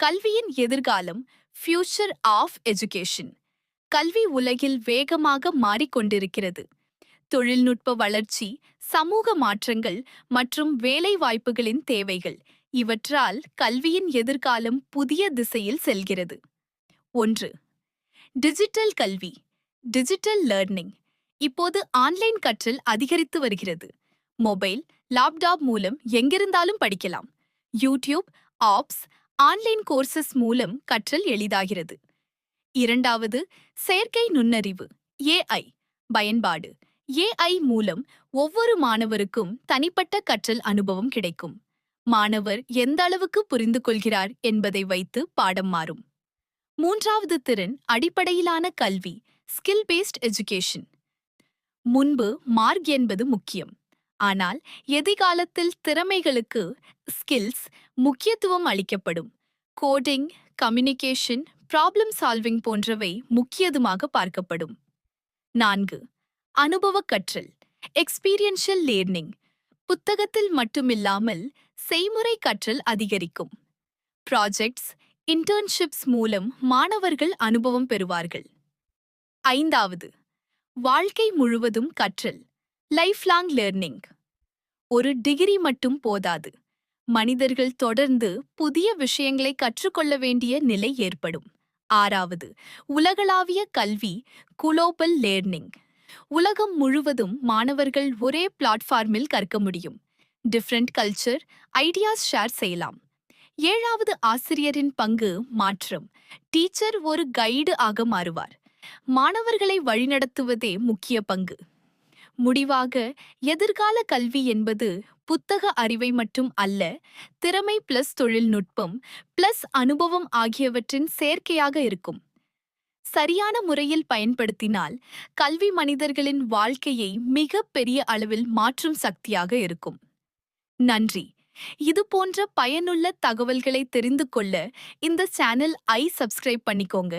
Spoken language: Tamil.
கல்வியின் எதிர்காலம் ஃபியூச்சர் ஆஃப் எஜுகேஷன். கல்வி உலகில் வேகமாக மாறிக்கொண்டிருக்கிறது. தொழில்நுட்ப வளர்ச்சி, சமூக மாற்றங்கள் மற்றும் வேலைவாய்ப்புகளின் தேவைகள் இவற்றால் கல்வியின் எதிர்காலம் புதிய திசையில் செல்கிறது. 1. டிஜிட்டல் கல்வி, டிஜிட்டல் லேர்னிங். இப்போது ஆன்லைன் கற்றல் அதிகரித்து வருகிறது. மொபைல், லேப்டாப் மூலம் எங்கிருந்தாலும் படிக்கலாம். யூடியூப், ஆப்ஸ், ஆன்லைன் கோர்சஸ் மூலம் கற்றல் எளிதாகிறது. 2. செயற்கை நுண்ணறிவு ஏஐ பயன்பாடு. ஏஐ மூலம் ஒவ்வொரு மாணவருக்கும் தனிப்பட்ட கற்றல் அனுபவம் கிடைக்கும். மாணவர் எந்த அளவுக்கு புரிந்து கொள்கிறார் என்பதை வைத்து பாடம் மாறும். 3. திறன் அடிப்படையிலான கல்வி ஸ்கில் பேஸ்ட் எஜுகேஷன். முன்பு மார்க் என்பது முக்கியம். ஆனால் எதிர்காலத்தில் திறமைகளுக்கு ஸ்கில்ஸ் முக்கியத்துவம் அளிக்கப்படும். கோடிங், கம்யூனிகேஷன், ப்ராப்ளம் சால்விங் போன்றவை முக்கியமாக பார்க்கப்படும். 4. அனுபவ கற்றல் எக்ஸ்பீரியன்ஷியல் லேர்னிங். புத்தகத்தில் மட்டுமில்லாமல் செய்முறை கற்றல் அதிகரிக்கும். ப்ராஜெக்ட்ஸ், இன்டர்ன்ஷிப்ஸ் மூலம் மாணவர்கள் அனுபவம் பெறுவார்கள். 5. வாழ்க்கை முழுவதும் கற்றல் லைஃப் லாங் லேர்னிங். ஒரு டிகிரி மட்டும் போதாது. மனிதர்கள் தொடர்ந்து புதிய விஷயங்களை கற்றுக்கொள்ள வேண்டிய நிலை ஏற்படும். 6. உலகளாவிய கல்வி குளோபல் லேர்னிங். உலகம் முழுவதும் மாணவர்கள் ஒரே பிளாட்ஃபார்மில் கற்க முடியும். டிஃப்ரெண்ட் கல்ச்சர், ஐடியாஸ் ஷேர் செய்யலாம். 7. ஆசிரியரின் பங்கு மாற்றம். டீச்சர் ஒரு கைடு ஆக மாறுவார். மாணவர்களை வழிநடத்துவதே முக்கிய பங்கு. முடிவாக, எதிர்கால கல்வி என்பது புத்தக அறிவை மட்டும் அல்ல, திறமை பிளஸ் தொழில்நுட்பம் பிளஸ் அனுபவம் ஆகியவற்றின் சேர்க்கையாக இருக்கும். சரியான முறையில் பயன்படுத்தினால் கல்வி மனிதர்களின் வாழ்க்கையை மிக பெரிய அளவில் மாற்றும் சக்தியாக இருக்கும். நன்றி. இது போன்ற பயனுள்ள தகவல்களை தெரிந்து கொள்ள இந்த சேனல் சப்ஸ்கிரைப் பண்ணிக்கோங்க.